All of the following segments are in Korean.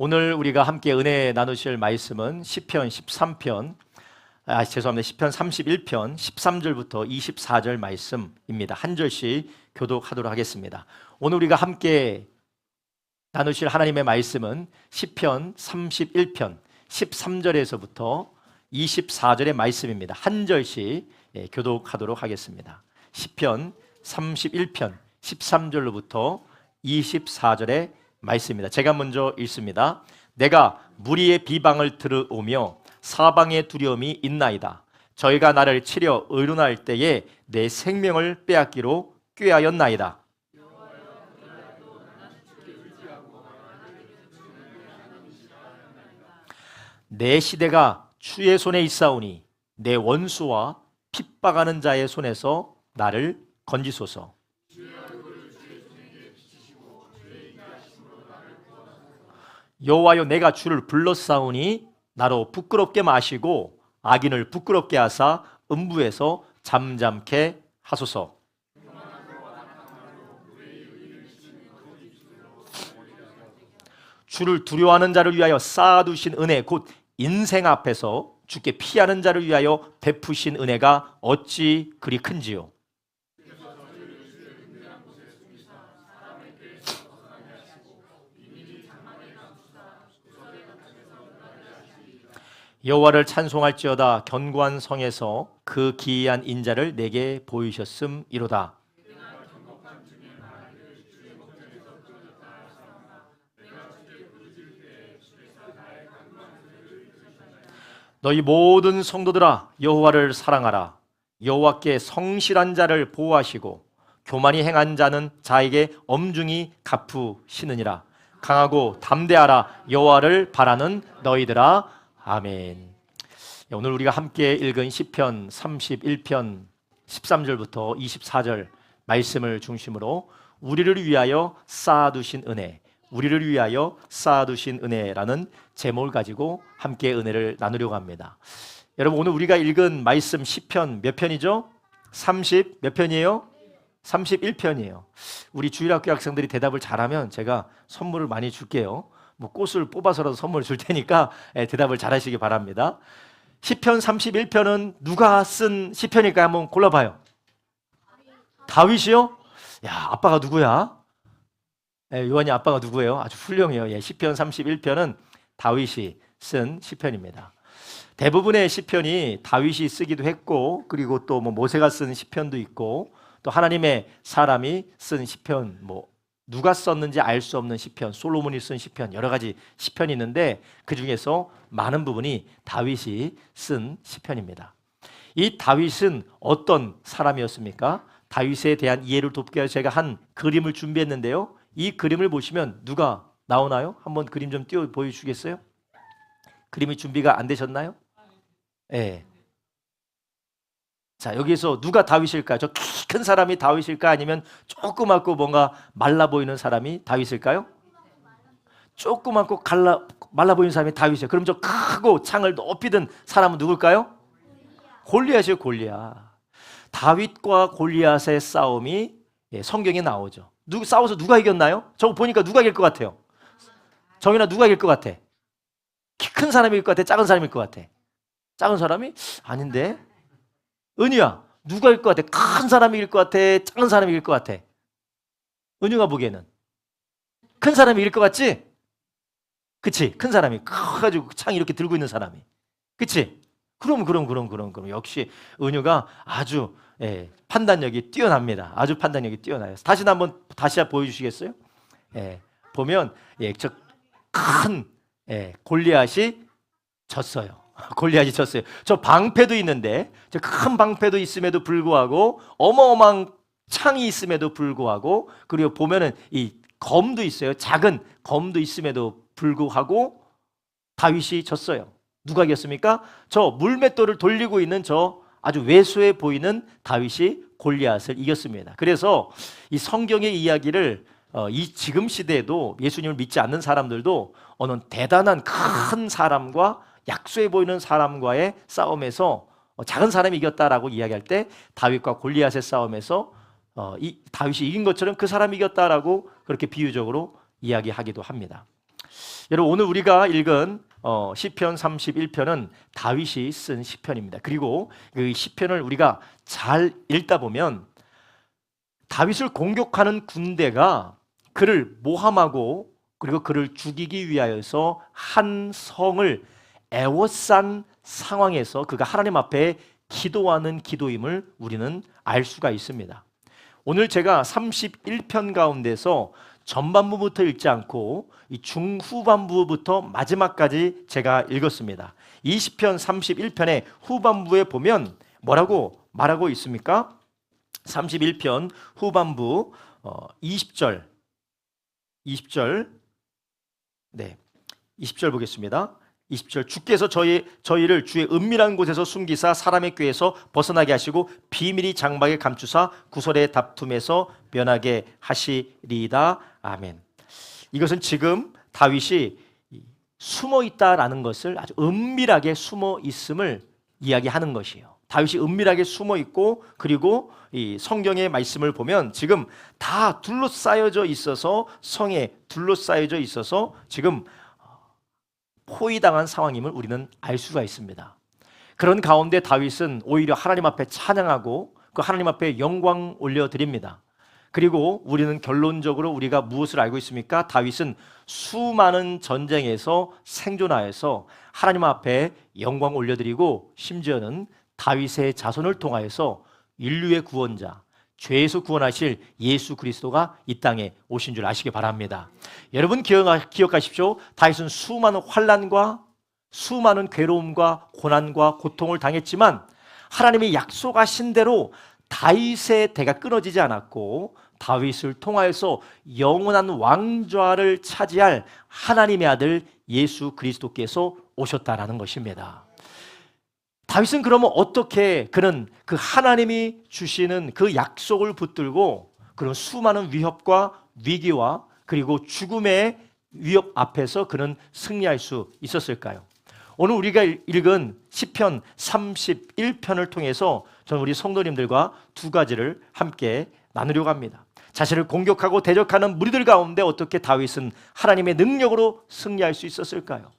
오늘 우리가 함께 은혜 나누실 말씀은 시편 13편, 시편 31편 13절부터 24절 말씀입니다. 한 절씩 교독하도록 하겠습니다. 오늘 우리가 함께 나누실 하나님의 말씀은 시편 31편 13절에서부터 24절의 말씀입니다. 한 절씩 교독하도록 하겠습니다. 시편 31편 13절로부터 24절의 말씀입니다. 제가 먼저 읽습니다. 내가 무리의 비방을 들으오며 사방의 두려움이 있나이다. 저희가 나를 치려 의논할 때에 내 생명을 빼앗기로 꾀하였나이다. 내 시대가 주의 손에 있사오니 내 원수와 핍박하는 자의 손에서 나를 건지소서. 여호와여, 내가 주를 불렀사오니 나로 부끄럽게 마시고 악인을 부끄럽게 하사 음부에서 잠잠케 하소서. 주를 두려워하는 자를 위하여 쌓아두신 은혜, 곧 인생 앞에서 주께 피하는 자를 위하여 베푸신 은혜가 어찌 그리 큰지요. 여호와를 찬송할지어다. 견고한 성에서 그 기이한 인자를 내게 보이셨음이로다. 너희 모든 성도들아, 여호와를 사랑하라. 여호와께 성실한 자를 보호하시고 교만이 행한 자는 자에게 엄중히 갚으시느니라. 강하고 담대하라. 여호와를 바라는 너희들아. 아멘. 오늘 우리가 함께 읽은 시편 31편 13절부터 24절 말씀을 중심으로 우리를 위하여 쌓아두신 은혜, 우리를 위하여 쌓아두신 은혜라는 제목을 가지고 함께 은혜를 나누려고 합니다. 여러분, 오늘 우리가 읽은 말씀 시편 몇 편이죠? 30 몇 편이에요? 31편이에요. 우리 주일학교 학생들이 대답을 잘하면 제가 선물을 많이 줄게요. 뭐 꽃을 뽑아서라도 선물을 줄 테니까 대답을 잘하시기 바랍니다. 시편 31편은 누가 쓴 시편일까요? 한번 골라봐요. 다윗이요? 야, 아빠가 누구야? 요한이 아빠가 누구예요? 아주 훌륭해요. 시편 31편은 다윗이 쓴 시편입니다. 대부분의 시편이 다윗이 쓰기도 했고, 그리고 또 모세가 쓴 시편도 있고, 또 하나님의 사람이 쓴 시편, 누가 썼는지 알 수 없는 시편, 솔로몬이 쓴 시편, 여러 가지 시편이 있는데 그 중에서 많은 부분이 다윗이 쓴 시편입니다. 이 다윗은 어떤 사람이었습니까? 다윗에 대한 이해를 돕기 위해서 제가 한 그림을 준비했는데요. 이 그림을 보시면 누가 나오나요? 한번 그림 좀 띄워 보여주시겠어요? 그림이 준비가 안 되셨나요? 네. 자, 여기서 누가 다윗일까요? 저 키 큰 사람이 다윗일까? 아니면 조그맣고 뭔가 말라 보이는 사람이 다윗일까요? 조그맣고 말라 보이는 사람이 다윗이에요. 그럼 저 크고 창을 높이 든 사람은 누굴까요? 골리앗이요, 골리앗. 다윗과 골리앗의 싸움이 성경에 나오죠. 싸워서 누가 이겼나요? 저거 보니까 누가 이길 것 같아요? 정윤아, 누가 이길 것 같아? 키 큰 사람이 이길 것 같아? 작은 사람이 이길 것 같아? 작은 사람이? 아닌데? 은유야, 누가 이길 것 같아? 큰 사람이 이길 것 같아? 작은 사람이 이길 것 같아? 은유가 보기에는 큰 사람이 이길 것 같지? 그치? 큰 사람이 커가지고 창 이렇게 들고 있는 사람이, 그치? 그럼 역시 은유가 아주 판단력이 뛰어납니다. 아주 판단력이 뛰어나요. 다시 보여주시겠어요? 보면 저 큰 골리앗이 졌어요. 골리앗이 졌어요. 저 방패도 있는데, 저 큰 방패도 있음에도 불구하고, 어마어마한 창이 있음에도 불구하고, 그리고 보면은 이 검도 있어요. 작은 검도 있음에도 불구하고 다윗이 졌어요. 누가 이겼습니까? 저 물맷돌을 돌리고 있는 저 아주 왜소해 보이는 다윗이 골리앗을 이겼습니다. 그래서 이 성경의 이야기를 이 지금 시대에도 예수님을 믿지 않는 사람들도 어느 대단한 큰 사람과 약소해 보이는 사람과의 싸움에서 작은 사람이 이겼다라고 이야기할 때 다윗과 골리앗의 싸움에서 이 다윗이 이긴 것처럼 그 사람이 이겼다라고 그렇게 비유적으로 이야기하기도 합니다. 여러분, 오늘 우리가 읽은 시편 31편은 다윗이 쓴 시편입니다. 그리고 그 시편을 우리가 잘 읽다 보면 다윗을 공격하는 군대가 그를 모함하고 그리고 그를 죽이기 위하여서 한 성을 애워싼 상황에서 그가 하나님 앞에 기도하는 기도임을 우리는 알 수가 있습니다. 오늘 제가 31편 가운데서 전반부부터 읽지 않고 이 중후반부부터 마지막까지 제가 읽었습니다. 이 시편 31편의 후반부에 보면 뭐라고 말하고 있습니까? 31편 후반부 20절 네, 20절 보겠습니다. 20절, 주께서 저희를 주의 은밀한 곳에서 숨기사 사람의 꾀에서 벗어나게 하시고 비밀이 장막에 감추사 구설의 다툼에서 면하게 하시리이다. 아멘. 이것은 지금 다윗이 숨어 있다라는 것을 아주 은밀하게 숨어 있음을 이야기하는 것이에요. 다윗이 은밀하게 숨어 있고 그리고 이 성경의 말씀을 보면 지금 다 둘러싸여져 있어서 성에 둘러싸여져 있어서 지금 포위당한 상황임을 우리는 알 수가 있습니다. 그런 가운데 다윗은 오히려 하나님 앞에 찬양하고 그 하나님 앞에 영광 올려드립니다. 그리고 우리는 결론적으로 우리가 무엇을 알고 있습니까? 다윗은 수많은 전쟁에서 생존하여서 하나님 앞에 영광 올려드리고 심지어는 다윗의 자손을 통하여서 인류의 구원자, 죄에서 구원하실 예수 그리스도가 이 땅에 오신 줄 아시기 바랍니다. 여러분 기억하십시오. 다윗은 수많은 환난과 수많은 괴로움과 고난과 고통을 당했지만 하나님이 약속하신 대로 다윗의 대가 끊어지지 않았고 다윗을 통하여서 영원한 왕좌를 차지할 하나님의 아들 예수 그리스도께서 오셨다라는 것입니다. 다윗은 그러면 어떻게 그는 그 하나님이 주시는 그 약속을 붙들고 그런 수많은 위협과 위기와 그리고 죽음의 위협 앞에서 그는 승리할 수 있었을까요? 오늘 우리가 읽은 시편 31편을 통해서 저는 우리 성도님들과 두 가지를 함께 나누려고 합니다. 자신을 공격하고 대적하는 무리들 가운데 어떻게 다윗은 하나님의 능력으로 승리할 수 있었을까요?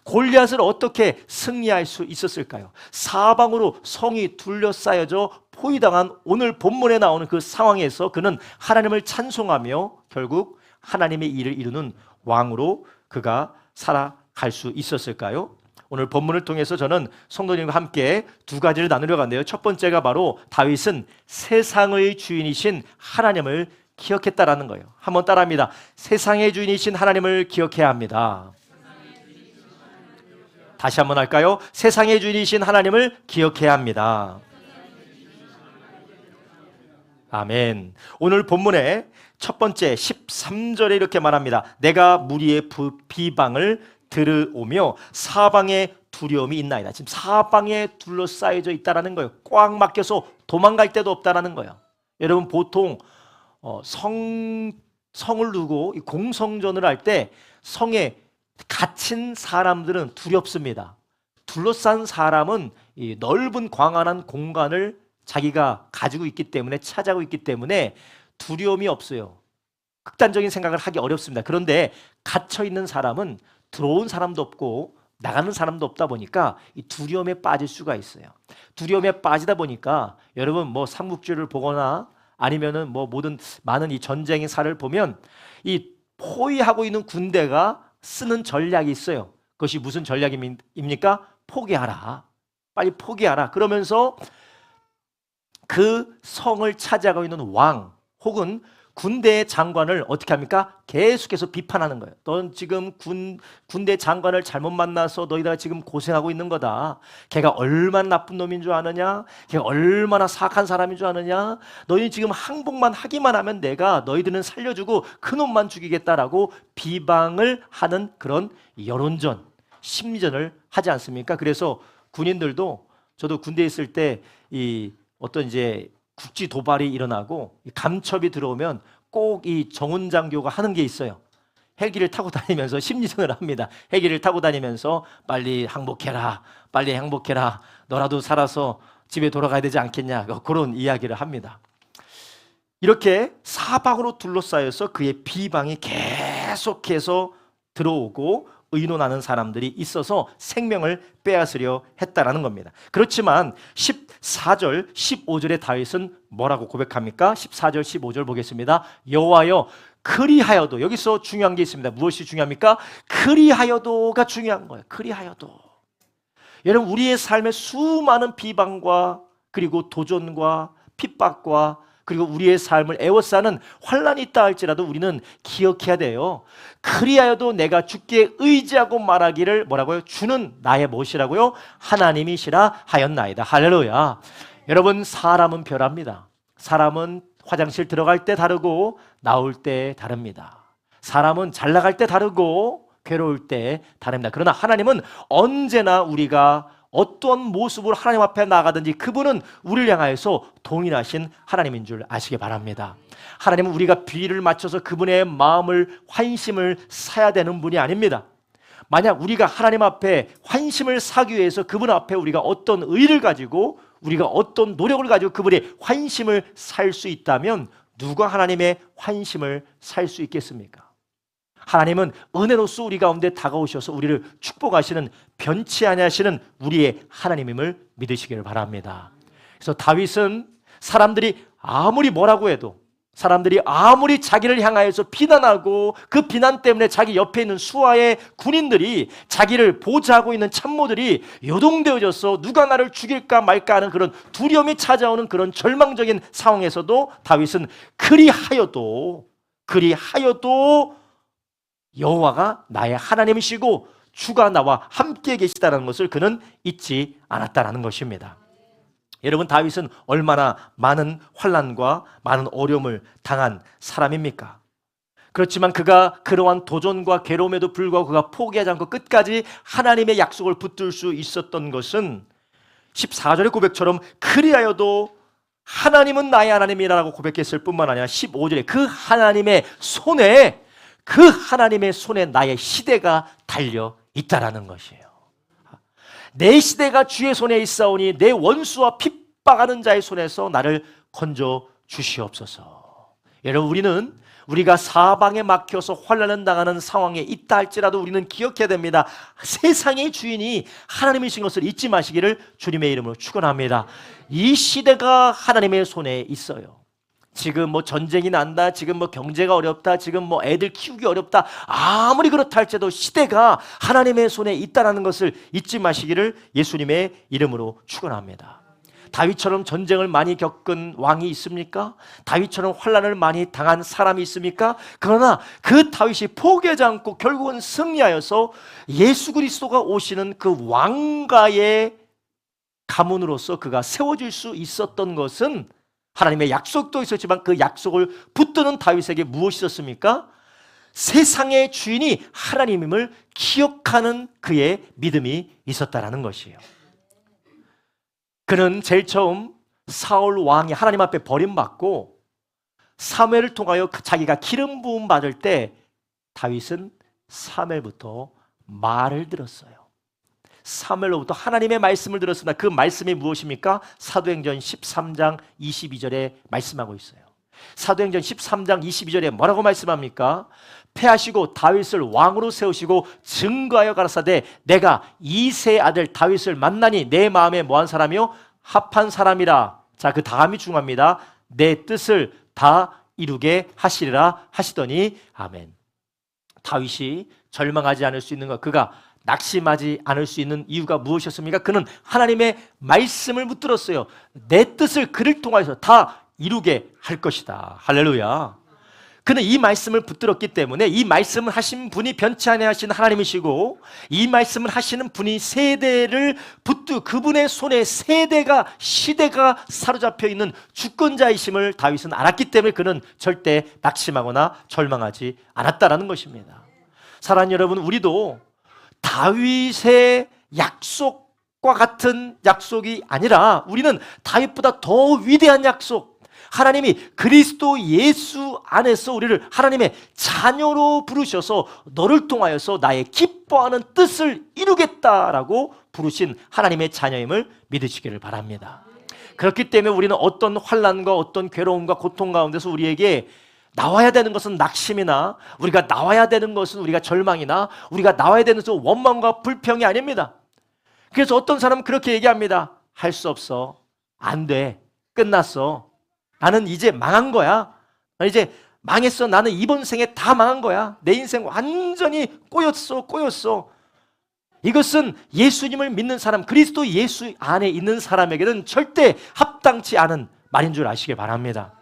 골리앗을 어떻게 승리할 수 있었을까요? 사방으로 성이 둘러싸여져 포위당한 오늘 본문에 나오는 그 상황에서 그는 하나님을 찬송하며 결국 하나님의 일을 이루는 왕으로 그가 살아갈 수 있었을까요? 오늘 본문을 통해서 저는 성도님과 함께 두 가지를 나누려고 하는데요. 첫 번째가 바로 다윗은 세상의 주인이신 하나님을 기억했다라는 거예요. 한번 따라합니다. 세상의 주인이신 하나님을 기억해야 합니다. 다시 한번 할까요? 세상의 주인이신 하나님을 기억해야 합니다. 아멘. 오늘 본문의 첫 번째 13절에 이렇게 말합니다. 내가 무리의 비방을 들으오며 사방에 두려움이 있나이다. 지금 사방에 둘러싸여져 있다라는 거예요. 꽉 막혀서 도망갈 데도 없다라는 거예요. 여러분 보통 성을 두고 공성전을 할 때 성에 갇힌 사람들은 두렵습니다. 둘러싼 사람은 이 넓은 광활한 공간을 자기가 가지고 있기 때문에 차지하고 있기 때문에 두려움이 없어요. 극단적인 생각을 하기 어렵습니다. 그런데 갇혀 있는 사람은 들어온 사람도 없고 나가는 사람도 없다 보니까 이 두려움에 빠질 수가 있어요. 두려움에 빠지다 보니까 여러분 뭐 삼국지를 보거나 아니면은 뭐 모든 많은 이 전쟁의 사를 보면 이 포위하고 있는 군대가 쓰는 전략이 있어요. 그것이 무슨 전략입니까? 포기하라. 빨리 포기하라. 그러면서 그 성을 차지하고 있는 왕 혹은 군대의 장관을 어떻게 합니까? 계속해서 비판하는 거예요. 넌 지금 군대 장관을 잘못 만나서 너희가 지금 고생하고 있는 거다. 걔가 얼마나 나쁜 놈인 줄 아느냐? 걔가 얼마나 사악한 사람인 줄 아느냐? 너희 지금 항복만 하기만 하면 내가 너희들은 살려주고 그 놈만 죽이겠다라고 비방을 하는 그런 여론전, 심리전을 하지 않습니까? 그래서 군인들도 저도 군대에 있을 때 이 어떤 이제 국지 도발이 일어나고 감첩이 들어오면 꼭 이 정훈 장교가 하는 게 있어요. 헬기를 타고 다니면서 심리전을 합니다. 헬기를 타고 다니면서 빨리 항복해라, 빨리 행복해라, 너라도 살아서 집에 돌아가야 되지 않겠냐, 그런 이야기를 합니다. 이렇게 사방으로 둘러싸여서 그의 비방이 계속해서 들어오고 의논하는 사람들이 있어서 생명을 빼앗으려 했다라는 겁니다. 그렇지만 14절, 15절에 다윗은 뭐라고 고백합니까? 14절, 15절 보겠습니다. 여호와여, 그리하여도, 여기서 중요한 게 있습니다. 무엇이 중요합니까? 그리하여도가 중요한 거예요. 그리하여도. 여러분, 우리의 삶에 수많은 비방과 그리고 도전과 핍박과 그리고 우리의 삶을 애워싸는 환난이 있다 할지라도 우리는 기억해야 돼요. 그리하여도 내가 주께 의지하고 말하기를 뭐라고요? 주는 나의 무엇이라고요? 하나님이시라 하였나이다. 할렐루야. 여러분, 사람은 별합니다. 사람은 화장실 들어갈 때 다르고 나올 때 다릅니다. 사람은 잘 나갈 때 다르고 괴로울 때 다릅니다. 그러나 하나님은 언제나 우리가 어떤 모습으로 하나님 앞에 나가든지 그분은 우리를 향하여서 동일하신 하나님인 줄 아시기 바랍니다. 하나님은 우리가 비를 맞춰서 그분의 마음을, 환심을 사야 되는 분이 아닙니다. 만약 우리가 하나님 앞에 환심을 사기 위해서 그분 앞에 우리가 어떤 의를 가지고 우리가 어떤 노력을 가지고 그분의 환심을 살 수 있다면 누가 하나님의 환심을 살 수 있겠습니까? 하나님은 은혜로서 우리 가운데 다가오셔서 우리를 축복하시는, 변치 아니하시는 우리의 하나님임을 믿으시기를 바랍니다. 그래서 다윗은 사람들이 아무리 뭐라고 해도, 사람들이 아무리 자기를 향하여서 비난하고 그 비난 때문에 자기 옆에 있는 수하의 군인들이, 자기를 보좌하고 있는 참모들이 요동되어져서 누가 나를 죽일까 말까 하는 그런 두려움이 찾아오는 그런 절망적인 상황에서도 다윗은 그리하여도 여호와가 나의 하나님이시고 주가 나와 함께 계시다는 것을 그는 잊지 않았다는 것입니다. 여러분, 다윗은 얼마나 많은 환난과 많은 어려움을 당한 사람입니까? 그렇지만 그가 그러한 도전과 괴로움에도 불구하고 그가 포기하지 않고 끝까지 하나님의 약속을 붙들 수 있었던 것은 14절의 고백처럼 그리하여도 하나님은 나의 하나님이라고 고백했을 뿐만 아니라 15절에 그 하나님의 손에 나의 시대가 달려 있다라는 것이에요. 내 시대가 주의 손에 있사오니 내 원수와 핍박하는 자의 손에서 나를 건져 주시옵소서. 여러분, 우리가 사방에 막혀서 환난을 당하는 상황에 있다 할지라도 우리는 기억해야 됩니다. 세상의 주인이 하나님이신 것을 잊지 마시기를 주님의 이름으로 축원합니다. 이 시대가 하나님의 손에 있어요. 지금 뭐 전쟁이 난다, 지금 뭐 경제가 어렵다, 지금 뭐 애들 키우기 어렵다, 아무리 그렇다 할지라도 시대가 하나님의 손에 있다는 것을 잊지 마시기를 예수님의 이름으로 축원합니다. 다윗처럼 전쟁을 많이 겪은 왕이 있습니까? 다윗처럼 환난을 많이 당한 사람이 있습니까? 그러나 그 다윗이 포기하지 않고 결국은 승리하여서 예수 그리스도가 오시는 그 왕가의 가문으로서 그가 세워질 수 있었던 것은 하나님의 약속도 있었지만 그 약속을 붙드는 다윗에게 무엇이 있었습니까? 세상의 주인이 하나님임을 기억하는 그의 믿음이 있었다라는 것이에요. 그는 제일 처음 사울 왕이 하나님 앞에 버림받고 사무엘을 통하여 자기가 기름 부음 받을 때 다윗은 사무엘부터 말을 들었어요. 사무엘로부터 하나님의 말씀을 들었습니다. 그 말씀이 무엇입니까? 사도행전 13장 22절에 말씀하고 있어요. 사도행전 13장 22절에 뭐라고 말씀합니까? 패하시고 다윗을 왕으로 세우시고 증거하여 가라사대 내가 이새의 아들 다윗을 만나니 내 마음에 뭐한 사람이요? 합한 사람이라. 자, 그 다음이 중요합니다. 내 뜻을 다 이루게 하시리라 하시더니 아멘. 다윗이 절망하지 않을 수 있는 것, 그가 낙심하지 않을 수 있는 이유가 무엇이었습니까? 그는 하나님의 말씀을 붙들었어요. 내 뜻을 그를 통해서 다 이루게 할 것이다. 할렐루야. 그는 이 말씀을 붙들었기 때문에 이 말씀을 하신 분이 변치 아니하신 하나님이시고 이 말씀을 하시는 분이 세대를 그분의 손에 세대가 시대가 사로잡혀 있는 주권자이심을 다윗은 알았기 때문에 그는 절대 낙심하거나 절망하지 않았다라는 것입니다. 사랑하는 여러분, 우리도 다윗의 약속과 같은 약속이 아니라 우리는 다윗보다 더 위대한 약속, 하나님이 그리스도 예수 안에서 우리를 하나님의 자녀로 부르셔서 너를 통하여서 나의 기뻐하는 뜻을 이루겠다라고 부르신 하나님의 자녀임을 믿으시기를 바랍니다. 그렇기 때문에 우리는 어떤 환난과 어떤 괴로움과 고통 가운데서 우리에게 나와야 되는 것은 낙심이나 우리가 나와야 되는 것은 우리가 절망이나 우리가 나와야 되는 것은 원망과 불평이 아닙니다. 그래서 어떤 사람은 그렇게 얘기합니다. 할 수 없어. 안 돼. 끝났어. 나는 이제 망한 거야. 이제 망했어. 나는 이번 생에 다 망한 거야. 내 인생 완전히 꼬였어. 이것은 예수님을 믿는 사람, 그리스도 예수 안에 있는 사람에게는 절대 합당치 않은 말인 줄 아시길 바랍니다.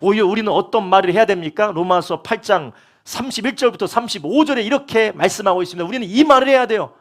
오히려 우리는 어떤 말을 해야 됩니까? 로마서 8장 31절부터 35절에 이렇게 말씀하고 있습니다. 우리는 이 말을 해야 돼요.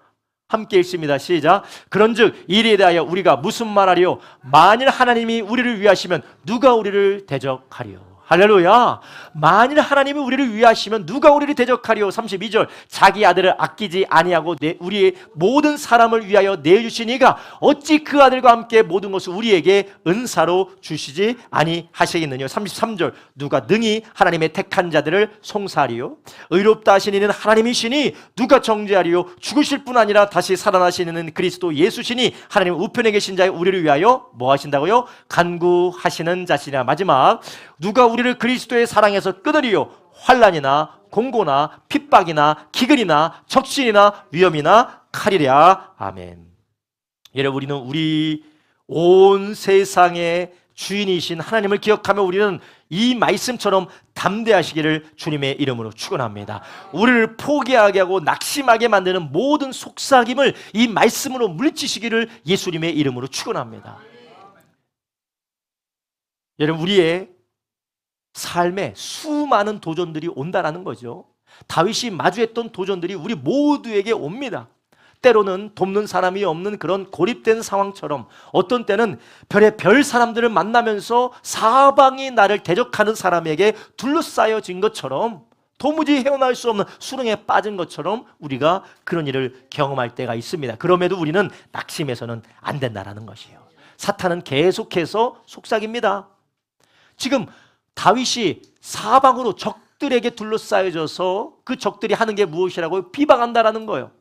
함께 읽습니다. 시작. 그런즉 이에 대하여 우리가 무슨 말하리요? 만일 하나님이 우리를 위하시면 누가 우리를 대적하리요? 할렐루야. 만일 하나님이 우리를 위하시면 누가 우리를 대적하리요? 32절. 자기 아들을 아끼지 아니하고 우리의 모든 사람을 위하여 내주신 이가 어찌 그 아들과 함께 모든 것을 우리에게 은사로 주시지 아니하시겠느냐? 33절. 누가 능히 하나님의 택한 자들을 송사하리요? 의롭다 하신 이는 하나님이시니 누가 정죄하리요? 죽으실 뿐 아니라 다시 살아나시는 그리스도 예수시니 하나님 우편에 계신 자의 우리를 위하여 뭐 하신다고요? 간구하시는 자시냐? 마지막. 누가 우리를 그리스도의 사랑에서 끊으리요? 환난이나 공고나 핍박이나 기근이나 적신이나 위험이나 칼이랴. 아멘. 여러분, 우리는 우리 온 세상의 주인이신 하나님을 기억하며 우리는 이 말씀처럼 담대하시기를 주님의 이름으로 축원합니다. 우리를 포기하게 하고 낙심하게 만드는 모든 속삭임을 이 말씀으로 물리치시기를 예수님의 이름으로 축원합니다. 여러분, 우리의 삶에 수많은 도전들이 온다라는 거죠. 다윗이 마주했던 도전들이 우리 모두에게 옵니다. 때로는 돕는 사람이 없는 그런 고립된 상황처럼, 어떤 때는 별의 별 사람들을 만나면서 사방이 나를 대적하는 사람에게 둘러싸여진 것처럼, 도무지 헤어나올 수 없는 수렁에 빠진 것처럼 우리가 그런 일을 경험할 때가 있습니다. 그럼에도 우리는 낙심해서는 안 된다라는 것이에요. 사탄은 계속해서 속삭입니다. 지금 다윗이 사방으로 적들에게 둘러싸여져서 그 적들이 하는 게 무엇이라고요? 비방한다라는 거예요.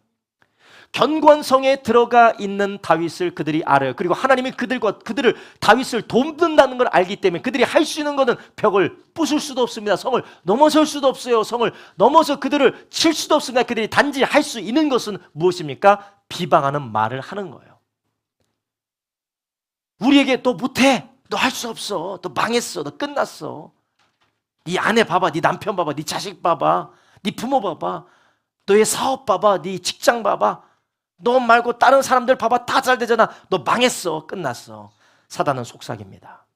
견고한 성에 들어가 있는 다윗을 그들이 알아요. 그리고 하나님이 그들을 다윗을 돕는다는 걸 알기 때문에 그들이 할 수 있는 것은 벽을 부술 수도 없습니다. 성을 넘어설 수도 없어요. 성을 넘어서 그들을 칠 수도 없습니다. 그들이 단지 할 수 있는 것은 무엇입니까? 비방하는 말을 하는 거예요. 우리에게 너 못해, 너 할 수 없어, 너 망했어, 너 끝났어. 네 아내 봐봐, 네 남편 봐봐, 네 자식 봐봐, 네 부모 봐봐, 너의 사업 봐봐, 네 직장 봐봐, 너 말고 다른 사람들 봐봐, 다 잘 되잖아. 너 망했어, 끝났어. 사단은 속삭입니다.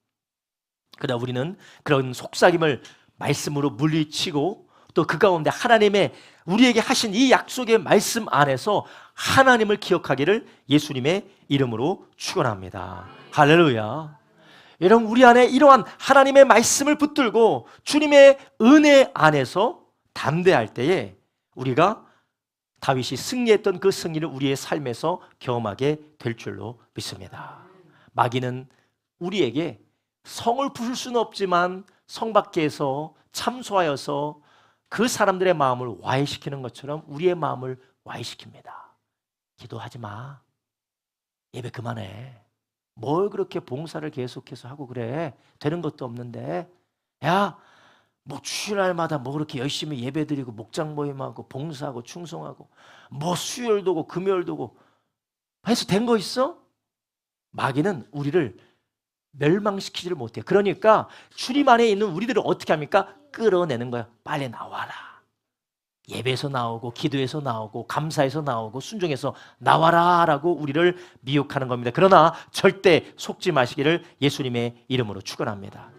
그러나 우리는 그런 속삭임을 말씀으로 물리치고 또 그 가운데 하나님의 우리에게 하신 이 약속의 말씀 안에서 하나님을 기억하기를 예수님의 이름으로 축원합니다. 할렐루야. 여러분, 우리 안에 이러한 하나님의 말씀을 붙들고 주님의 은혜 안에서 담대할 때에 우리가 다윗이 승리했던 그 승리를 우리의 삶에서 경험하게 될 줄로 믿습니다. 마귀는 우리에게 성을 부술 수는 없지만 성 밖에서 참소하여서 그 사람들의 마음을 와해시키는 것처럼 우리의 마음을 와해시킵니다. 기도하지 마. 예배 그만해. 뭘 그렇게 봉사를 계속해서 하고 그래? 되는 것도 없는데. 야, 뭐 주일날마다 뭐 그렇게 열심히 예배드리고 목장 모임하고 봉사하고 충성하고 뭐 수요일도 오고 금요일도 오고 해서 된 거 있어? 마귀는 우리를 멸망시키지를 못해요. 그러니까 주님 안에 있는 우리들을 어떻게 합니까? 끌어내는 거야. 빨리 나와라. 예배에서 나오고 기도에서 나오고 감사에서 나오고 순종해서 나와라 라고 우리를 미혹하는 겁니다. 그러나 절대 속지 마시기를 예수님의 이름으로 축원합니다.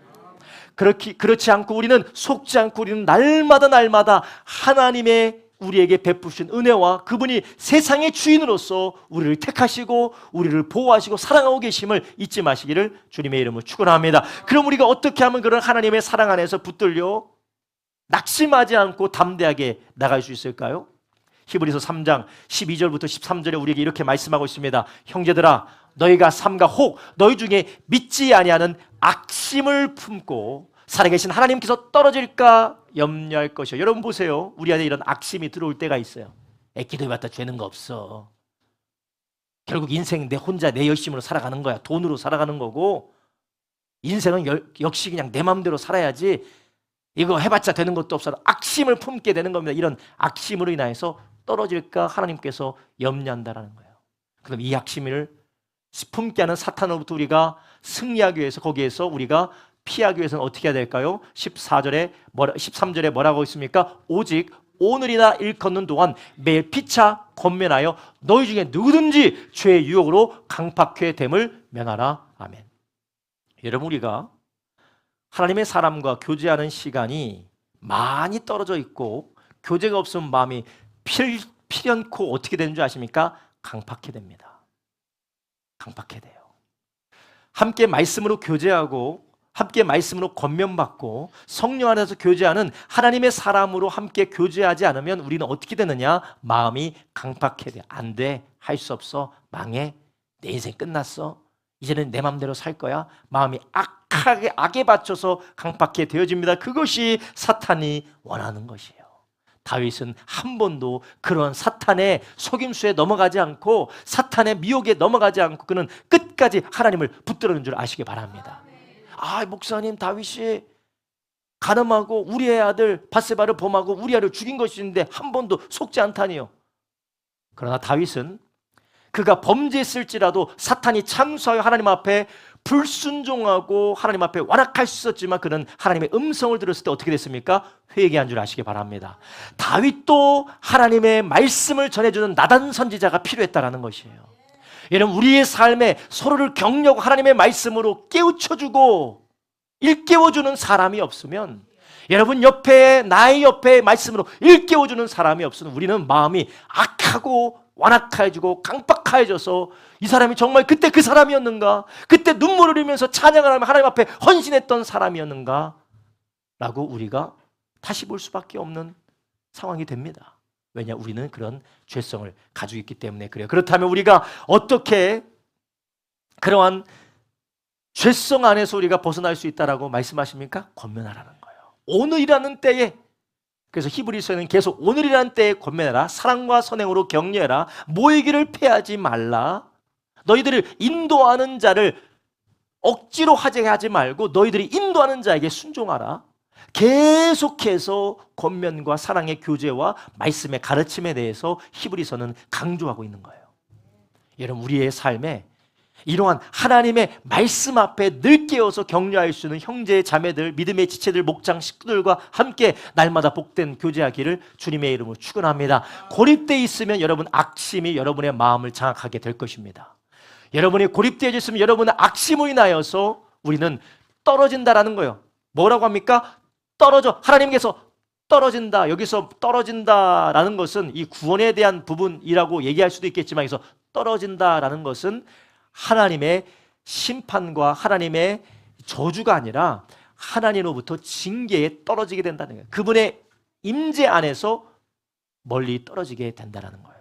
그렇지 않고 우리는 속지 않고 우리는 날마다 하나님의 우리에게 베푸신 은혜와 그분이 세상의 주인으로서 우리를 택하시고 우리를 보호하시고 사랑하고 계심을 잊지 마시기를 주님의 이름으로 축원합니다. 그럼 우리가 어떻게 하면 그런 하나님의 사랑 안에서 붙들려 낙심하지 않고 담대하게 나갈 수 있을까요? 히브리서 3장 12절부터 13절에 우리에게 이렇게 말씀하고 있습니다. 형제들아, 너희가 삼가 혹 너희 중에 믿지 아니하는 악심을 품고 살아계신 하나님께서 떨어질까 염려할 것이요. 여러분 보세요. 우리 안에 이런 악심이 들어올 때가 있어요. 기도해봤다 죄는 거 없어. 결국 인생 내 혼자 내 열심으로 살아가는 거야. 돈으로 살아가는 거고 인생은 역시 그냥 내 마음대로 살아야지. 이거 해봤자 되는 것도 없어 악심을 품게 되는 겁니다. 이런 악심으로 인하여서 떨어질까 하나님께서 염려한다라는 거예요. 그럼 이 악심을 품게 하는 사탄으로부터 우리가 승리하기 위해서, 거기에서 우리가 피하기 위해서는 어떻게 해야 될까요? 13절에 뭐라고 있습니까? 오직 오늘이나 일컫는 동안 매일 피차 권면하여 너희 중에 누구든지 죄의 유혹으로 강팍해 됨을 면하라. 아멘. 여러분, 우리가 하나님의 사람과 교제하는 시간이 많이 떨어져 있고 교제가 없으면 마음이 필연코 어떻게 되는 줄 아십니까? 강팍해 됩니다. 강팍해 돼요. 함께 말씀으로 교제하고 함께 말씀으로 권면받고 성령 안에서 교제하는 하나님의 사람으로 함께 교제하지 않으면 우리는 어떻게 되느냐? 마음이 강팍해 돼. 안 돼. 할 수 없어. 망해. 내 인생 끝났어. 이제는 내 맘대로 살 거야. 마음이 악에 받쳐서 강팍해 되어집니다. 그것이 사탄이 원하는 것이에요. 다윗은 한 번도 그런 사탄의 속임수에 넘어가지 않고 사탄의 미혹에 넘어가지 않고 그는 끝까지 하나님을 붙들는 줄 아시기 바랍니다. 아, 목사님, 다윗이 가늠하고 우리의 아들 밧세바를 범하고 우리아를 죽인 것인데 한 번도 속지 않다니요. 그러나 다윗은 그가 범죄했을지라도 사탄이 참수하여 하나님 앞에 불순종하고 하나님 앞에 완악할 수 있었지만 그는 하나님의 음성을 들었을 때 어떻게 됐습니까? 회개한 줄 아시기 바랍니다. 다윗도 하나님의 말씀을 전해주는 나단 선지자가 필요했다라는 것이에요. 여러분, 우리의 삶에 서로를 격려하고 하나님의 말씀으로 깨우쳐주고 일깨워주는 사람이 없으면, 여러분 옆에, 나의 옆에 말씀으로 일깨워주는 사람이 없으면 우리는 마음이 악하고 완악해지고 강박해져서 이 사람이 정말 그때 그 사람이었는가? 그때 눈물을 흘리면서 찬양을 하며 하나님 앞에 헌신했던 사람이었는가? 라고 우리가 다시 볼 수밖에 없는 상황이 됩니다. 왜냐? 우리는 그런 죄성을 가지고 있기 때문에 그래요. 그렇다면 우리가 어떻게 그러한 죄성 안에서 우리가 벗어날 수 있다라고 말씀하십니까? 권면하라는 거예요. 오늘이라는 때에, 그래서 히브리서에는 계속 오늘이라는 때에 권면해라. 사랑과 선행으로 격려해라. 모이기를 패하지 말라. 너희들을 인도하는 자를 억지로 하지 말고 너희들이 인도하는 자에게 순종하라. 계속해서 권면과 사랑의 교제와 말씀의 가르침에 대해서 히브리서는 강조하고 있는 거예요. 여러분, 우리의 삶에 이러한 하나님의 말씀 앞에 늘 깨어서 격려할 수 있는 형제 자매들, 믿음의 지체들, 목장 식구들과 함께 날마다 복된 교제하기를 주님의 이름으로 축원합니다. 고립되어 있으면 여러분, 악심이 여러분의 마음을 장악하게 될 것입니다. 여러분이 고립되어 있으면 여러분의 악심으로 인하여서 우리는 떨어진다라는 거예요. 뭐라고 합니까? 떨어져. 하나님께서 떨어진다. 여기서 떨어진다라는 것은 이 구원에 대한 부분이라고 얘기할 수도 있겠지만, 여기서 떨어진다라는 것은 하나님의 심판과 하나님의 저주가 아니라 하나님으로부터 징계에 떨어지게 된다는 거예요. 그분의 임재 안에서 멀리 떨어지게 된다는 거예요.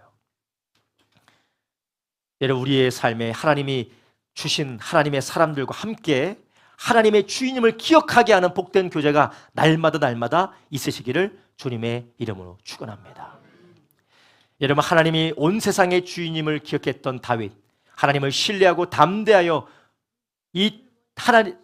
여러분, 우리의 삶에 하나님이 주신 하나님의 사람들과 함께 하나님의 주인임을 기억하게 하는 복된 교제가 날마다 있으시기를 주님의 이름으로 축원합니다. 여러분, 하나님이 온 세상의 주인임을 기억했던 다윗, 하나님을 신뢰하고 담대하여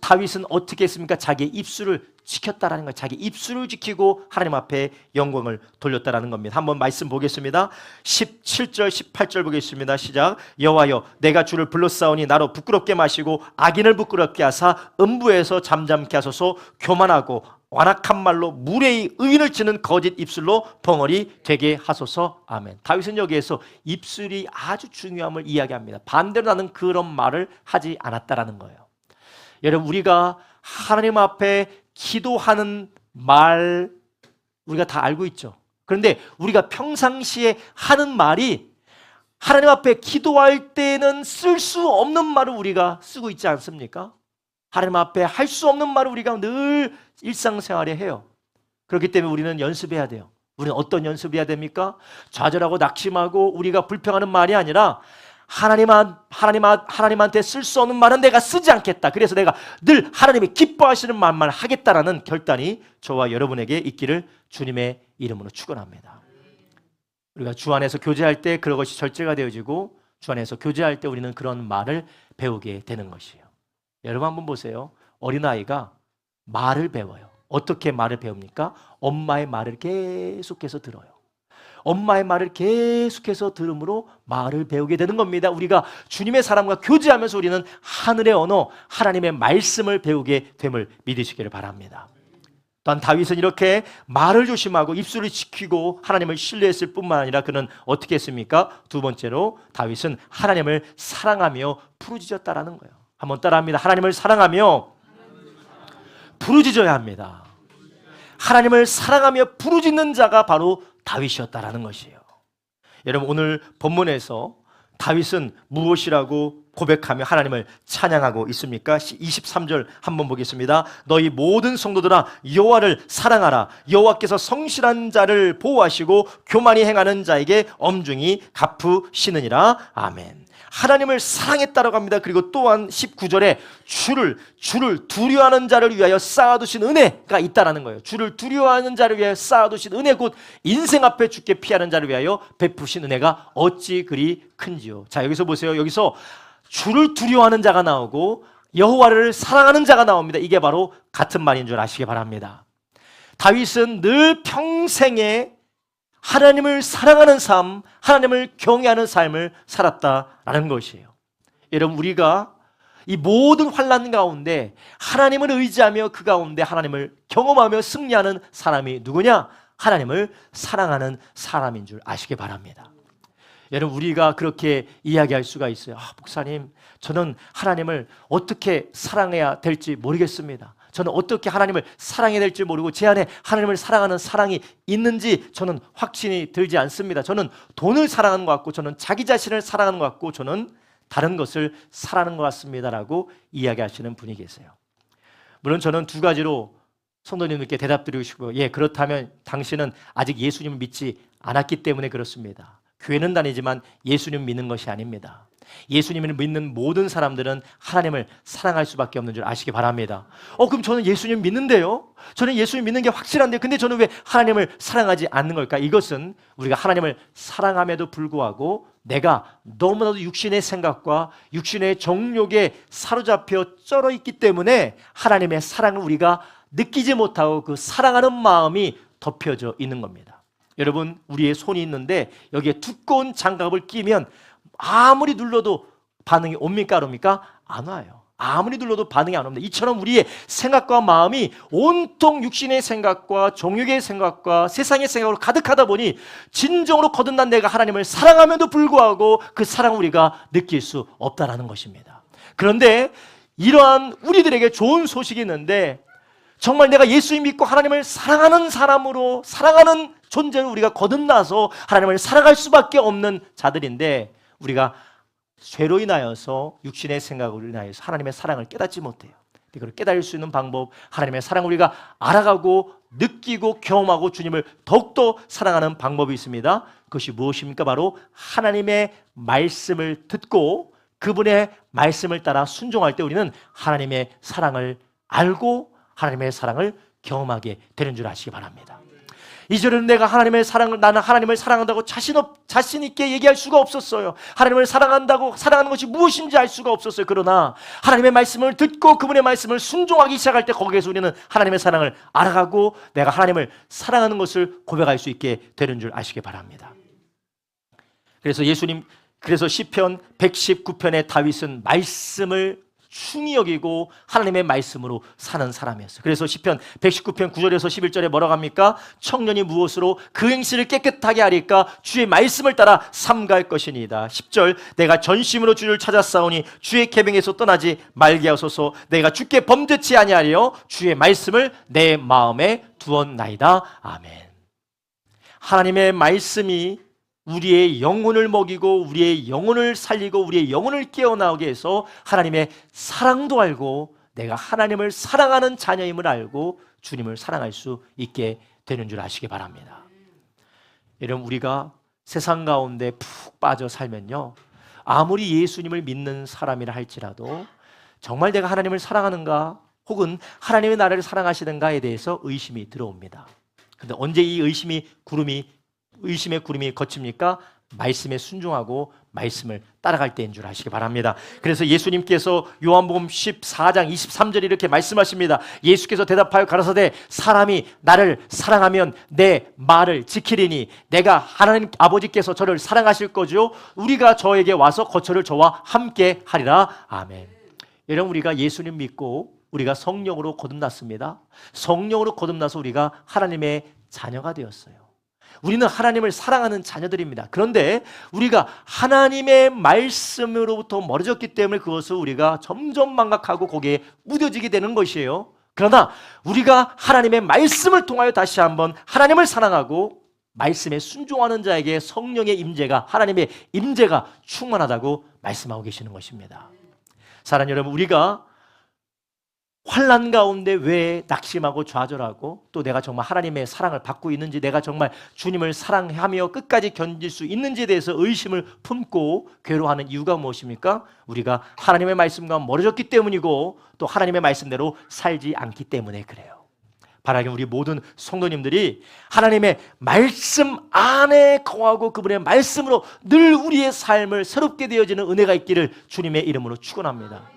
다윗은 어떻게 했습니까? 자기의 입술을 지켰다라는 거예요. 자기 입술을 지키고 하나님 앞에 영광을 돌렸다라는 겁니다. 한번 말씀 보겠습니다. 17절 18절 보겠습니다. 시작. 여호와여, 내가 주를 불렀사오니 나로 부끄럽게 마시고 악인을 부끄럽게 하사 음부에서 잠잠케 하소서. 교만하고 완악한 말로 무례히 의인을 치는 거짓 입술로 벙어리 되게 하소서. 아멘. 다윗은 여기에서 입술이 아주 중요함을 이야기합니다. 반대로 나는 그런 말을 하지 않았다라는 거예요. 여러분, 우리가 하나님 앞에 기도하는 말 우리가 다 알고 있죠. 그런데 우리가 평상시에 하는 말이 하나님 앞에 기도할 때는 쓸 수 없는 말을 우리가 쓰고 있지 않습니까? 하나님 앞에 할 수 없는 말을 우리가 늘 일상생활에 해요. 그렇기 때문에 우리는 연습해야 돼요. 우리는 어떤 연습해야 됩니까? 좌절하고 낙심하고 우리가 불평하는 말이 아니라 하나님한테 쓸 수 없는 말은 내가 쓰지 않겠다. 그래서 내가 늘 하나님이 기뻐하시는 말만 하겠다라는 결단이 저와 여러분에게 있기를 주님의 이름으로 축원합니다. 우리가 주 안에서 교제할 때 그것이 절제가 되어지고 주 안에서 교제할 때 우리는 그런 말을 배우게 되는 것이에요. 여러분, 한번 보세요. 어린아이가 말을 배워요. 어떻게 말을 배웁니까? 엄마의 말을 계속해서 들어요. 엄마의 말을 계속해서 들음으로 말을 배우게 되는 겁니다. 우리가 주님의 사람과 교제하면서 우리는 하늘의 언어, 하나님의 말씀을 배우게 됨을 믿으시기를 바랍니다. 또한 다윗은 이렇게 말을 조심하고 입술을 지키고 하나님을 신뢰했을 뿐만 아니라 그는 어떻게 했습니까? 두 번째로 다윗은 하나님을 사랑하며 부르짖었다라는 거예요. 한번 따라합니다. 하나님을 사랑하며 부르짖어야 합니다. 하나님을 사랑하며 부르짖는 자가 바로 다윗이었다라는 것이에요. 여러분, 오늘 본문에서 다윗은 무엇이라고 고백하며 하나님을 찬양하고 있습니까? 23절 한번 보겠습니다. 너희 모든 성도들아 여호와를 사랑하라. 여호와께서 성실한 자를 보호하시고 교만히 행하는 자에게 엄중히 갚으시느니라. 아멘. 하나님을 사랑했다라고 합니다. 그리고 또한 19절에 주를 두려워하는 자를 위하여 쌓아두신 은혜가 있다라는 거예요. 주를 두려워하는 자를 위하여 쌓아두신 은혜, 곧 인생 앞에 죽게 피하는 자를 위하여 베푸신 은혜가 어찌 그리 큰지요. 자, 여기서 보세요. 여기서 주를 두려워하는 자가 나오고 여호와를 사랑하는 자가 나옵니다. 이게 바로 같은 말인 줄 아시기 바랍니다. 다윗은 늘 평생에 하나님을 사랑하는 삶, 하나님을 경외하는 삶을 살았다라는 것이에요. 여러분, 우리가 이 모든 환난 가운데 하나님을 의지하며 그 가운데 하나님을 경험하며 승리하는 사람이 누구냐? 하나님을 사랑하는 사람인 줄 아시기 바랍니다. 여러분, 우리가 그렇게 이야기할 수가 있어요. 목사님, 저는 하나님을 어떻게 사랑해야 될지 모르겠습니다. 저는 어떻게 하나님을 사랑해야 될지 모르고 제 안에 하나님을 사랑하는 사랑이 있는지 저는 확신이 들지 않습니다. 저는 돈을 사랑하는 것 같고, 저는 자기 자신을 사랑하는 것 같고, 저는 다른 것을 사랑하는 것 같습니다라고 이야기하시는 분이 계세요. 물론 저는 두 가지로 성도님들께 대답드리고 싶고요. 예, 그렇다면 당신은 아직 예수님을 믿지 않았기 때문에 그렇습니다. 교회는 다니지만 예수님 믿는 것이 아닙니다. 예수님을 믿는 모든 사람들은 하나님을 사랑할 수밖에 없는 줄 아시기 바랍니다. 그럼 저는 예수님 믿는데요? 저는 예수님 믿는 게 확실한데 근데 저는 왜 하나님을 사랑하지 않는 걸까? 이것은 우리가 하나님을 사랑함에도 불구하고 내가 너무나도 육신의 생각과 육신의 정욕에 사로잡혀 쩔어 있기 때문에 하나님의 사랑을 우리가 느끼지 못하고 그 사랑하는 마음이 덮여져 있는 겁니다. 여러분, 우리의 손이 있는데 여기에 두꺼운 장갑을 끼면 아무리 눌러도 반응이 옵니까? 안 옵니까? 안 와요. 아무리 눌러도 반응이 안 옵니다. 이처럼 우리의 생각과 마음이 온통 육신의 생각과 정욕의 생각과 세상의 생각으로 가득하다 보니 진정으로 거듭난 내가 하나님을 사랑함에도 불구하고 그 사랑을 우리가 느낄 수 없다라는 것입니다. 그런데 이러한 우리들에게 좋은 소식이 있는데, 정말 내가 예수님 믿고 하나님을 사랑하는 사람으로, 사랑하는 존재로 우리가 거듭나서 하나님을 사랑할 수밖에 없는 자들인데, 우리가 죄로 인하여서 육신의 생각으로 인하여서 하나님의 사랑을 깨닫지 못해요. 그걸 깨달을 수 있는 방법, 하나님의 사랑을 우리가 알아가고 느끼고 경험하고 주님을 더욱더 사랑하는 방법이 있습니다. 그것이 무엇입니까? 바로 하나님의 말씀을 듣고 그분의 말씀을 따라 순종할 때 우리는 하나님의 사랑을 알고 하나님의 사랑을 경험하게 되는 줄 아시기 바랍니다. 이전에는 내가 나는 하나님을 사랑한다고 자신 있게 얘기할 수가 없었어요. 하나님을 사랑하는 것이 무엇인지 알 수가 없었어요. 그러나 하나님의 말씀을 듣고 그분의 말씀을 순종하기 시작할 때 거기에서 우리는 하나님의 사랑을 알아가고 내가 하나님을 사랑하는 것을 고백할 수 있게 되는 줄 아시기 바랍니다. 그래서 시편 119편의 다윗은 말씀을 충히 여기고 하나님의 말씀으로 사는 사람이었어요. 그래서 시편 119편 9절에서 11절에 뭐라고 합니까? 청년이 무엇으로 그 행실을 깨끗하게 하리까? 주의 말씀을 따라 삼갈 것이니이다. 10절, 내가 전심으로 주를 찾았사오니 주의 계명에서 떠나지 말게 하소서. 내가 주께 범죄치 아니하리요 주의 말씀을 내 마음에 두었나이다. 아멘. 하나님의 말씀이 우리의 영혼을 먹이고 우리의 영혼을 살리고 우리의 영혼을 깨어나오게 해서 하나님의 사랑도 알고 내가 하나님을 사랑하는 자녀임을 알고 주님을 사랑할 수 있게 되는 줄 아시기 바랍니다. 여러분, 우리가 세상 가운데 푹 빠져 살면요, 아무리 예수님을 믿는 사람이라 할지라도 정말 내가 하나님을 사랑하는가 혹은 하나님의 나라를 사랑하시는가에 대해서 의심이 들어옵니다. 그런데 언제 이 의심의 구름이 거칩니까? 말씀에 순종하고 말씀을 따라갈 때인 줄 아시기 바랍니다. 그래서 예수님께서 요한복음 14장 23절에 이렇게 말씀하십니다. 예수께서 대답하여 가라사대 사람이 나를 사랑하면 내 말을 지키리니 내가 하나님 아버지께서 저를 사랑하실 거죠. 우리가 저에게 와서 거처를 저와 함께 하리라. 아멘. 여러분, 우리가 예수님 믿고 우리가 성령으로 거듭났습니다. 성령으로 거듭나서 우리가 하나님의 자녀가 되었어요. 우리는 하나님을 사랑하는 자녀들입니다. 그런데 우리가 하나님의 말씀으로부터 멀어졌기 때문에 그것을 우리가 점점 망각하고 거기에 무뎌지게 되는 것이에요. 그러나 우리가 하나님의 말씀을 통하여 다시 한번 하나님을 사랑하고 말씀에 순종하는 자에게 성령의 임재가, 하나님의 임재가 충만하다고 말씀하고 계시는 것입니다. 사랑하는 여러분, 우리가 환난 가운데 왜 낙심하고 좌절하고 또 내가 정말 하나님의 사랑을 받고 있는지, 내가 정말 주님을 사랑하며 끝까지 견딜 수 있는지에 대해서 의심을 품고 괴로워하는 이유가 무엇입니까? 우리가 하나님의 말씀과 멀어졌기 때문이고 또 하나님의 말씀대로 살지 않기 때문에 그래요. 바라기는 우리 모든 성도님들이 하나님의 말씀 안에 거하고 그분의 말씀으로 늘 우리의 삶을 새롭게 되어지는 은혜가 있기를 주님의 이름으로 축원합니다.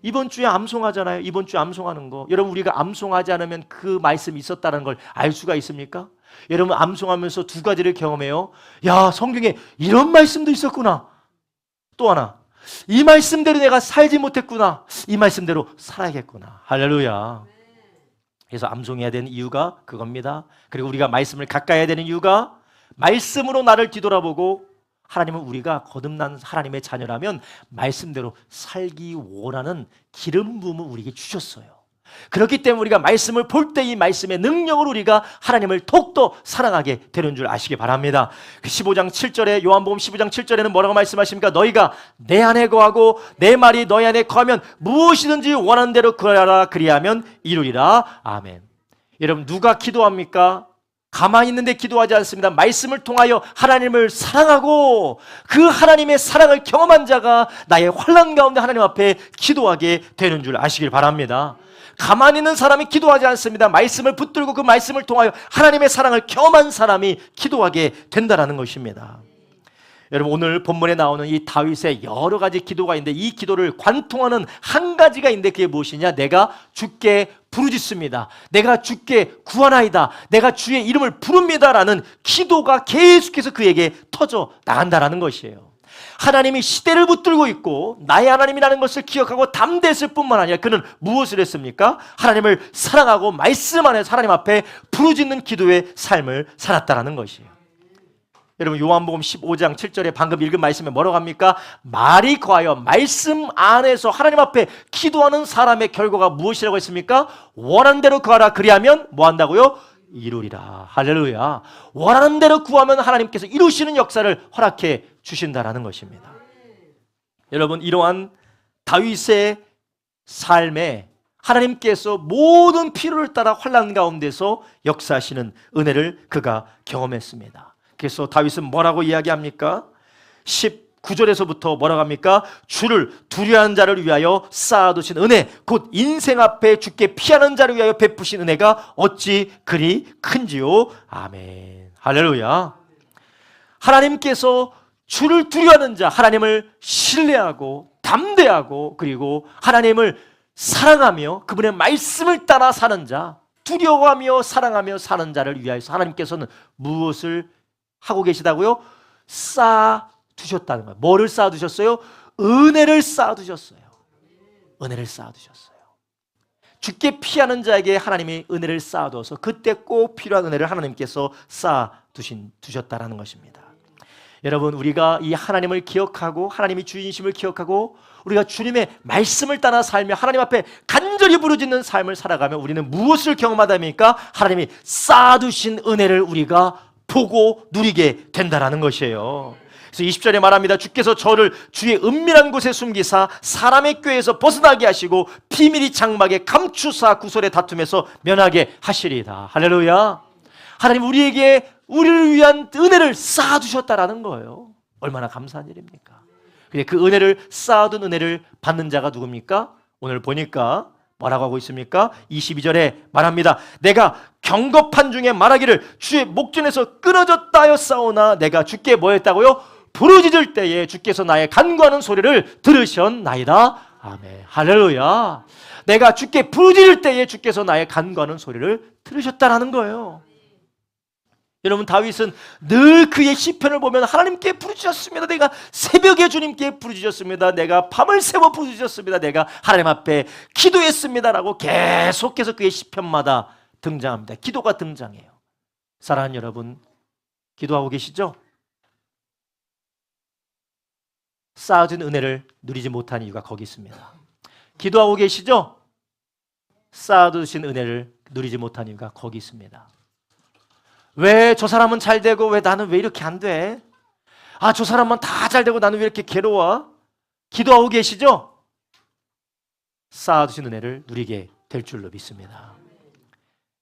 이번 주에 암송하잖아요. 이번 주에 암송하는 거, 여러분, 우리가 암송하지 않으면 그 말씀이 있었다는 걸 알 수가 있습니까? 여러분, 암송하면서 두 가지를 경험해요. 야, 성경에 이런 말씀도 있었구나. 또 하나, 이 말씀대로 내가 살지 못했구나. 이 말씀대로 살아야겠구나. 할렐루야. 그래서 암송해야 되는 이유가 그겁니다. 그리고 우리가 말씀을 가까이 해야 되는 이유가 말씀으로 나를 뒤돌아보고, 하나님은 우리가 거듭난 하나님의 자녀라면 말씀대로 살기 원하는 기름 부음을 우리에게 주셨어요. 그렇기 때문에 우리가 말씀을 볼 때 이 말씀의 능력으로 우리가 하나님을 더욱더 사랑하게 되는 줄 아시기 바랍니다. 15장 7절에, 요한복음 15장 7절에는 뭐라고 말씀하십니까? 너희가 내 안에 거하고 내 말이 너희 안에 거하면 무엇이든지 원하는 대로 구하라. 그리하면 이루리라. 아멘. 여러분, 누가 기도합니까? 가만히 있는데 기도하지 않습니다. 말씀을 통하여 하나님을 사랑하고 그 하나님의 사랑을 경험한 자가 나의 환난 가운데 하나님 앞에 기도하게 되는 줄 아시길 바랍니다. 가만히 있는 사람이 기도하지 않습니다. 말씀을 붙들고 그 말씀을 통하여 하나님의 사랑을 경험한 사람이 기도하게 된다는 것입니다. 여러분, 오늘 본문에 나오는 이 다윗의 여러 가지 기도가 있는데 이 기도를 관통하는 한 가지가 있는데 그게 무엇이냐? 내가 주께 부르짖습니다. 내가 주께 구하나이다. 내가 주의 이름을 부릅니다라는 기도가 계속해서 그에게 터져 나간다라는 것이에요. 하나님이 시대를 붙들고 있고 나의 하나님이라는 것을 기억하고 담대했을 뿐만 아니라 그는 무엇을 했습니까? 하나님을 사랑하고 말씀 안에서 하나님 앞에 부르짖는 기도의 삶을 살았다라는 것이에요. 여러분, 요한복음 15장 7절에 방금 읽은 말씀에 뭐라고 합니까? 말이 거하여 말씀 안에서 하나님 앞에 기도하는 사람의 결과가 무엇이라고 했습니까? 원하는 대로 구하라. 그리하면 뭐 한다고요? 이루리라. 할렐루야. 원하는 대로 구하면 하나님께서 이루시는 역사를 허락해 주신다라는 것입니다. 여러분, 이러한 다윗의 삶에 하나님께서 모든 필요를 따라 환난 가운데서 역사하시는 은혜를 그가 경험했습니다. 그래서 다윗은 뭐라고 이야기합니까? 19절에서부터 뭐라고 합니까? 주를 두려워하는 자를 위하여 쌓아두신 은혜, 곧 인생 앞에 주께 피하는 자를 위하여 베푸신 은혜가 어찌 그리 큰지요. 아멘. 할렐루야. 하나님께서 주를 두려워하는 자, 하나님을 신뢰하고 담대하고 그리고 하나님을 사랑하며 그분의 말씀을 따라 사는 자, 두려워하며 사랑하며 사는 자를 위하여서 하나님께서는 무엇을 하고 계시다고요? 쌓아두셨다는 거예요. 뭐를 쌓아두셨어요? 은혜를 쌓아두셨어요. 은혜를 쌓아두셨어요. 주께 피하는 자에게 하나님이 은혜를 쌓아두어서 그때 꼭 필요한 은혜를 하나님께서 쌓아두셨다라는 것입니다. 여러분, 우리가 이 하나님을 기억하고 하나님이 주인심을 기억하고 우리가 주님의 말씀을 따라 살며 하나님 앞에 간절히 부르짖는 삶을 살아가면 우리는 무엇을 경험하다니까? 하나님이 쌓아두신 은혜를 우리가 보고 누리게 된다라는 것이에요. 그래서 20절에 말합니다. 주께서 저를 주의 은밀한 곳에 숨기사 사람의 꾀에서 벗어나게 하시고 비밀이 장막에 감추사 구설의 다툼에서 면하게 하시리이다. 할렐루야. 하나님 우리에게 우리를 위한 은혜를 쌓아두셨다라는 거예요. 얼마나 감사한 일입니까? 근데 그 은혜를 쌓아둔 은혜를 받는 자가 누굽니까? 오늘 보니까 뭐라고 하고 있습니까? 22절에 말합니다. 내가 경겁한 중에 말하기를 주의 목전에서 끊어졌다 하였사오나 내가 주께 뭐 했다고요? 부르짖을 때에 주께서 나의 간구하는 소리를 들으셨나이다. 아멘. 할렐루야. 내가 주께 부르짖을 때에 주께서 나의 간구하는 소리를 들으셨다라는 거예요. 여러분, 다윗은 늘 그의 시편을 보면 하나님께 부르짖었습니다. 내가 새벽에 주님께 부르짖었습니다. 내가 밤을 새워 부르짖었습니다. 내가 하나님 앞에 기도했습니다라고 계속해서 그의 시편마다 등장합니다. 기도가 등장해요. 사랑하는 여러분, 기도하고 계시죠? 쌓아진 은혜를 누리지 못한 이유가 거기 있습니다. 기도하고 계시죠? 쌓아두신 은혜를 누리지 못한 이유가 거기 있습니다. 왜 저 사람은 잘 되고 왜 나는 왜 이렇게 안 돼? 아, 저 사람은 다 잘 되고 나는 왜 이렇게 괴로워? 기도하고 계시죠? 쌓아두신 은혜를 누리게 될 줄로 믿습니다.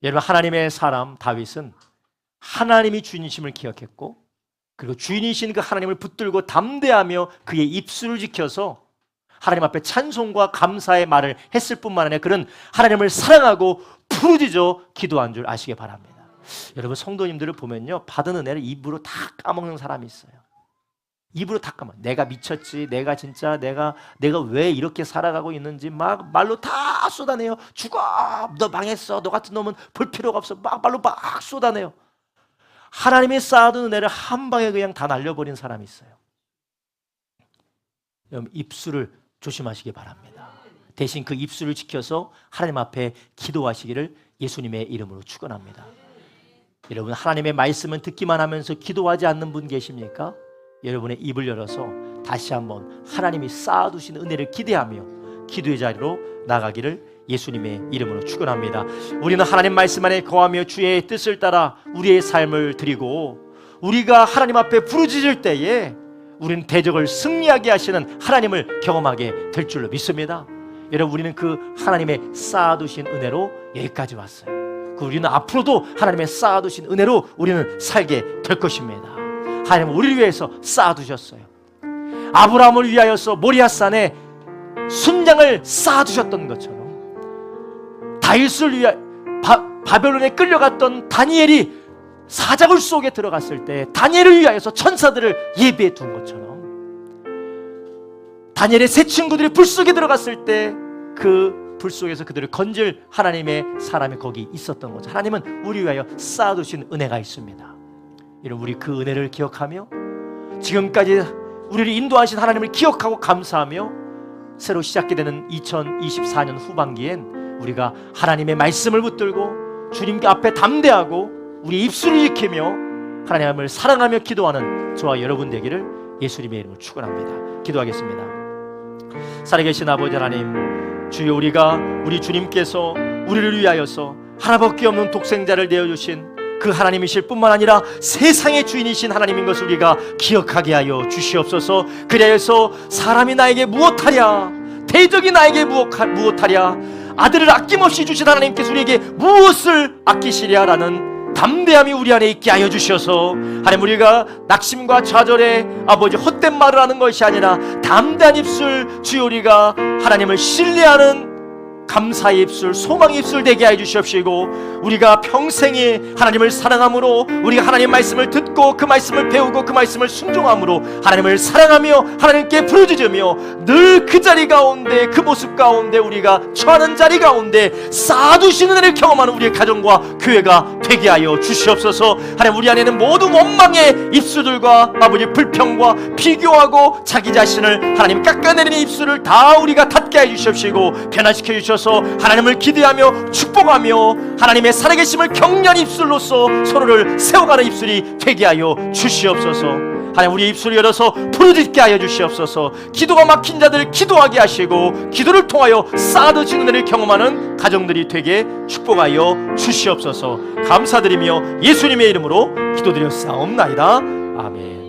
여러분, 하나님의 사람 다윗은 하나님이 주인이심을 기억했고, 그리고 주인이신 그 하나님을 붙들고 담대하며 그의 입술을 지켜서 하나님 앞에 찬송과 감사의 말을 했을 뿐만 아니라 그는 하나님을 사랑하고 부르짖어 기도한 줄 아시기 바랍니다. 여러분, 성도님들을 보면요, 받은 은혜를 입으로 다 까먹는 사람이 있어요. 입으로 다 까먹어. 내가 미쳤지, 내가 진짜 내가 왜 이렇게 살아가고 있는지 막 말로 다 쏟아내요. 죽어, 너 망했어, 너 같은 놈은 볼 필요가 없어, 막 말로 막 쏟아내요. 하나님이 쌓아둔 은혜를 한 방에 그냥 다 날려버린 사람이 있어요. 여러분, 입술을 조심하시기 바랍니다. 대신 그 입술을 지켜서 하나님 앞에 기도하시기를 예수님의 이름으로 축원합니다. 여러분, 하나님의 말씀은 듣기만 하면서 기도하지 않는 분 계십니까? 여러분의 입을 열어서 다시 한번 하나님이 쌓아두신 은혜를 기대하며 기도의 자리로 나가기를 예수님의 이름으로 축원합니다. 우리는 하나님 말씀 안에 거하며 주의 뜻을 따라 우리의 삶을 드리고, 우리가 하나님 앞에 부르짖을 때에 우리는 대적을 승리하게 하시는 하나님을 경험하게 될 줄로 믿습니다. 여러분, 우리는 그 하나님의 쌓아두신 은혜로 여기까지 왔어요. 우리는 앞으로도 하나님의 쌓아두신 은혜로 우리는 살게 될 것입니다. 하나님은 우리를 위해서 쌓아두셨어요. 아브라함을 위하여서 모리아산에 순장을 쌓아두셨던 것처럼, 다윗을 위하여 바벨론에 끌려갔던 다니엘이 사자굴 속에 들어갔을 때 다니엘을 위하여서 천사들을 예비해 둔 것처럼, 다니엘의 세 친구들이 불 속에 들어갔을 때 그 불 속에서 그들을 건질 하나님의 사람이 거기 있었던 거죠. 하나님은 우리 위하여 쌓아두신 은혜가 있습니다. 여러분, 우리 그 은혜를 기억하며 지금까지 우리를 인도하신 하나님을 기억하고 감사하며 새로 시작이 되는 2024년 후반기엔 우리가 하나님의 말씀을 붙들고 주님께 앞에 담대하고 우리 입술을 지키며 하나님을 사랑하며 기도하는 저와 여러분 되기를 예수님의 이름으로 축원합니다. 기도하겠습니다. 살아계신 아버지 하나님, 주여, 우리 주님께서 우리를 위하여서 하나밖에 없는 독생자를 내어주신 그 하나님이실 뿐만 아니라 세상의 주인이신 하나님인 것을 우리가 기억하게 하여 주시옵소서. 그래서 사람이 나에게 무엇하랴, 대적이 나에게 무엇하랴, 아들을 아낌없이 주신 하나님께서 우리에게 무엇을 아끼시랴 라는 담대함이 우리 안에 있게 하여 주셔서, 하나님, 우리가 낙심과 좌절에 아버지 헛된 말을 하는 것이 아니라 담대한 입술, 주여, 우리가 하나님을 신뢰하는 감사의 입술, 소망의 입술 되게 해 주시옵시고, 우리가 평생에 하나님을 사랑함으로, 우리가 하나님의 말씀을 듣고 그 말씀을 배우고 그 말씀을 순종함으로 하나님을 사랑하며 하나님께 부르짖으며 늘 그 자리 가운데, 그 모습 가운데, 우리가 처하는 자리 가운데 쌓아두시는 은혜를 경험하는 우리의 가정과 교회가 되게 하여 주시옵소서. 하나님, 우리 안에는 모든 원망의 입술들과 아버지 불평과 비교하고 자기 자신을 하나님 깎아내리는 입술을 다 우리가 닫게 해 주시옵시고 변화시켜 주셔서 하나님을 기대하며 축복하며 하나님의 살아계심을 격려한 입술로서 서로를 세워가는 입술이 되게 하여 주시옵소서. 하나님, 우리 입술을 열어서 부르짖게 하여 주시옵소서. 기도가 막힌 자들 기도하게 하시고 기도를 통하여 쌓아두신 은혜를 경험하는 가정들이 되게 축복하여 주시옵소서. 감사드리며 예수님의 이름으로 기도드렸사옵나이다. 아멘.